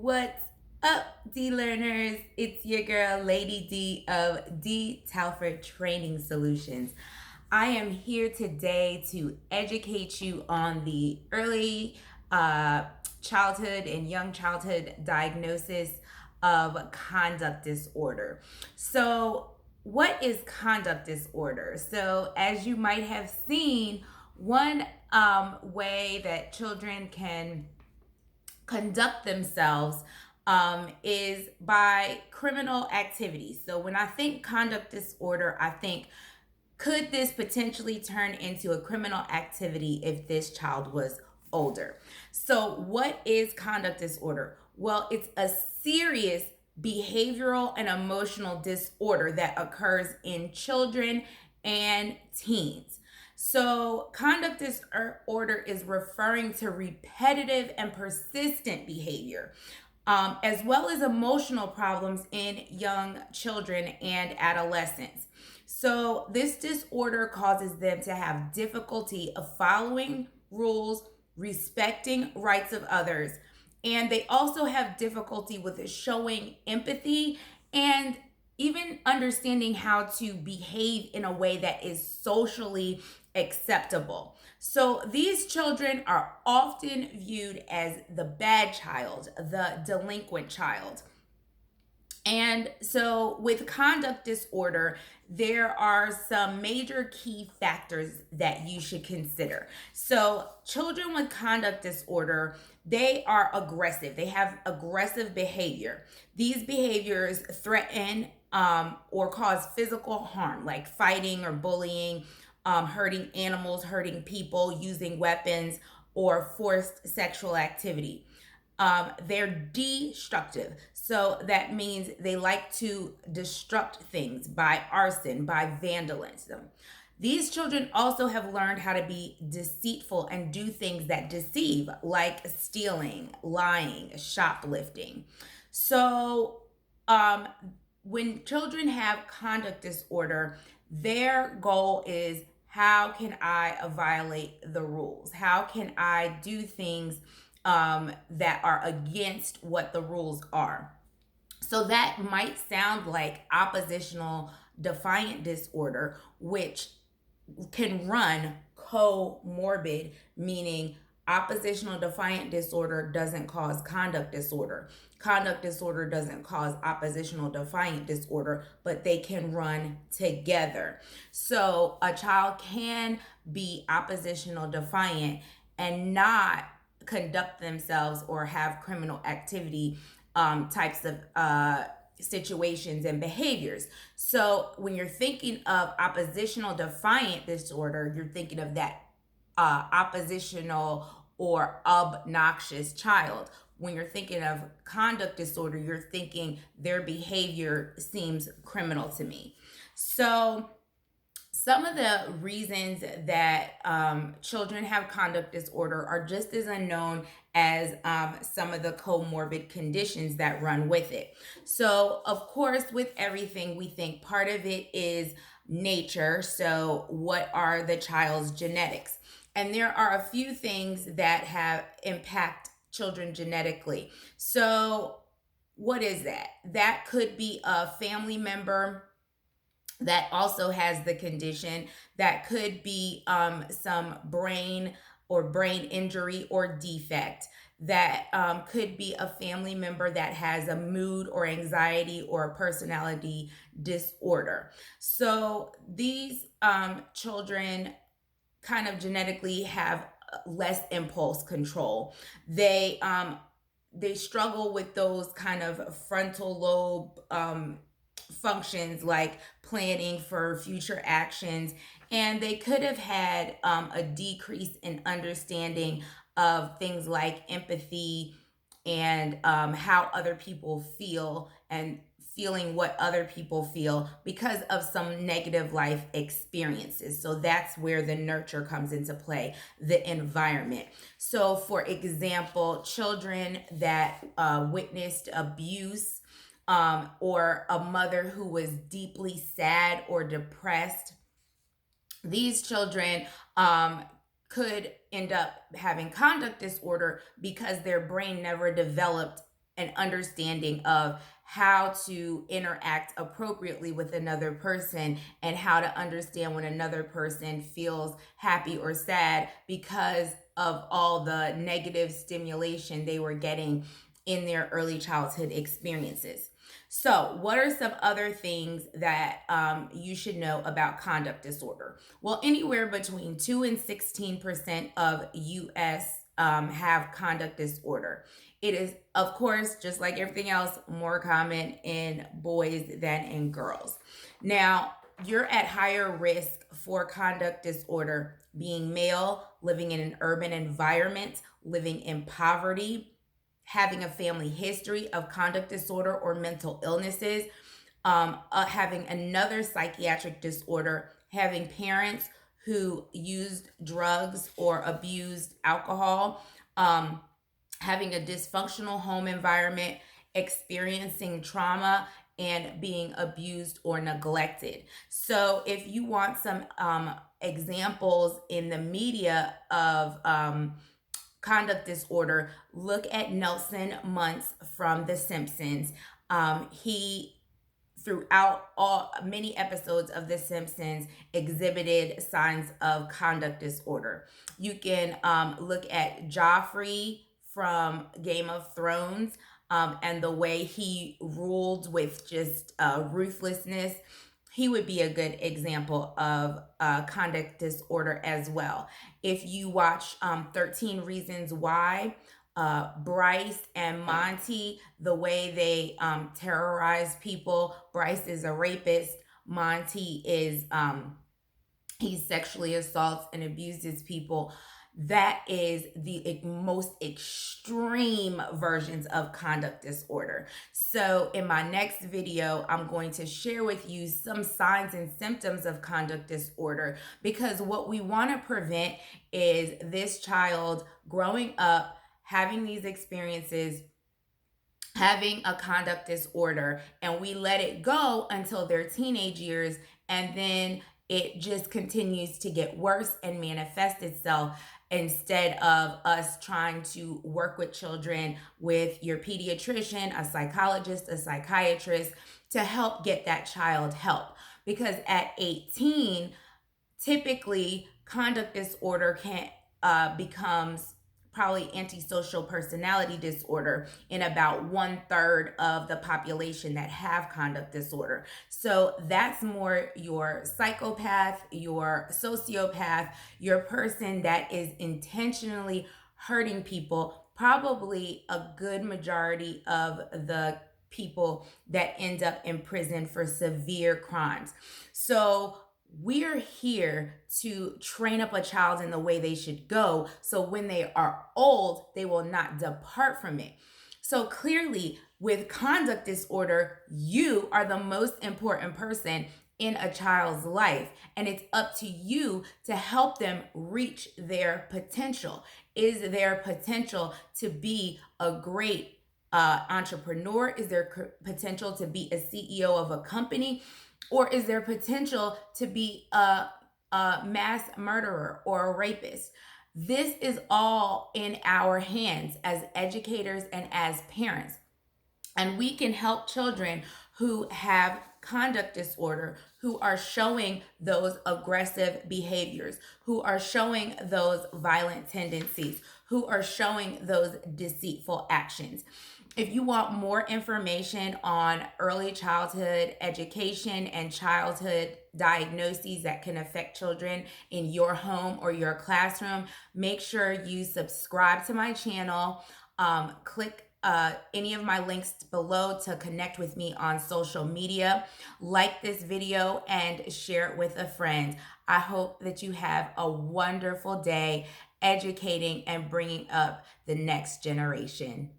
What's up, D learners? It's your girl, Lady D of DTalford Training Solutions. I am here today to educate you on the early childhood and young childhood diagnosis of conduct disorder. So, what is conduct disorder? So, as you might have seen, one way that children can conduct themselves is by criminal activities. So when I think conduct disorder, I think, could this potentially turn into a criminal activity if this child was older? So what is conduct disorder? Well, it's a serious behavioral and emotional disorder that occurs in children and teens. So, conduct disorder is referring to repetitive and persistent behavior, as well as emotional problems in young children and adolescents. So, this disorder causes them to have difficulty of following rules, respecting rights of others, and they also have difficulty with showing empathy and even understanding how to behave in a way that is socially acceptable. So these children are often viewed as the bad child, the delinquent child. And so, with conduct disorder, there are some major key factors that you should consider. So, children with conduct disorder, they are aggressive. They have aggressive behavior. These behaviors threaten or cause physical harm, like fighting or bullying, hurting animals, hurting people, using weapons, or forced sexual activity. They're destructive. So that means they like to destruct things by arson, by vandalism. These children also have learned how to be deceitful and do things that deceive, like stealing, lying, shoplifting. So, when children have conduct disorder, their goal is, how can I violate the rules? How can I do things that are against what the rules are? So that might sound like oppositional defiant disorder, which can run comorbid, meaning oppositional defiant disorder doesn't cause conduct disorder. Conduct disorder doesn't cause oppositional defiant disorder, but they can run together. So a child can be oppositional defiant and not conduct themselves or have criminal activity types of situations and behaviors. So when you're thinking of oppositional defiant disorder, you're thinking of that oppositional or obnoxious child. When you're thinking of conduct disorder, you're thinking their behavior seems criminal to me. So some of the reasons that children have conduct disorder are just as unknown as some of the comorbid conditions that run with it. So, of course, with everything, we think part of it is nature. So, what are the child's genetics? And there are a few things that have impact children genetically. So, what is that? That could be a family member that also has the condition. That could be some brain injury or defect. That could be a family member that has a mood or anxiety or a personality disorder. So these children kind of genetically have less impulse control. They struggle with those kind of frontal lobe functions, like planning for future actions, and they could have had a decrease in understanding of things like empathy and how other people feel, and feeling what other people feel because of some negative life experiences. So that's where the nurture comes into play, the environment. So for example, children that witnessed abuse, or a mother who was deeply sad or depressed, these children could end up having conduct disorder because their brain never developed an understanding of how to interact appropriately with another person and how to understand when another person feels happy or sad because of all the negative stimulation they were getting in their early childhood experiences. So, what are some other things that you should know about conduct disorder? Well, anywhere between 2 and 16% of US have conduct disorder. It is, of course, just like everything else, more common in boys than in girls. Now, you're at higher risk for conduct disorder being male, living in an urban environment, living in poverty, having a family history of conduct disorder or mental illnesses, having another psychiatric disorder, having parents who used drugs or abused alcohol, having a dysfunctional home environment, experiencing trauma, and being abused or neglected. So, if you want some examples in the media of conduct disorder, look at Nelson Muntz from The Simpsons. He throughout all many episodes of The Simpsons exhibited signs of conduct disorder. You can look at Joffrey from Game of Thrones and the way he ruled with just ruthlessness. He would be a good example of conduct disorder as well. If you watch 13 Reasons Why, Bryce and Monty, the way they terrorize people. Bryce is a rapist. Monty is he sexually assaults and abuses people. That is the most extreme versions of conduct disorder. So in my next video, I'm going to share with you some signs and symptoms of conduct disorder, because what we want to prevent is this child growing up, having these experiences, having a conduct disorder, and we let it go until their teenage years, and then it just continues to get worse and manifest itself, instead of us trying to work with children with your pediatrician, a psychologist, a psychiatrist to help get that child help. Because at 18, typically conduct disorder becomes probably antisocial personality disorder in about 1/3 of the population that have conduct disorder. So that's more your psychopath, your sociopath, your person that is intentionally hurting people. Probably a good majority of the people that end up in prison for severe crimes. So we're here to train up a child in the way they should go, so when they are old, they will not depart from it. So clearly, with conduct disorder, you are the most important person in a child's life, and it's up to you to help them reach their potential. Is their potential to be a great entrepreneur? Is there potential to be a CEO of a company? Or is there potential to be a mass murderer or a rapist? This is all in our hands as educators and as parents. And we can help children who have conduct disorder, who are showing those aggressive behaviors, who are showing those violent tendencies, who are showing those deceitful actions. If you want more information on early childhood education and childhood diagnoses that can affect children in your home or your classroom, make sure you subscribe to my channel. Click any of my links below to connect with me on social media. Like this video and share it with a friend. I hope that you have a wonderful day educating and bringing up the next generation.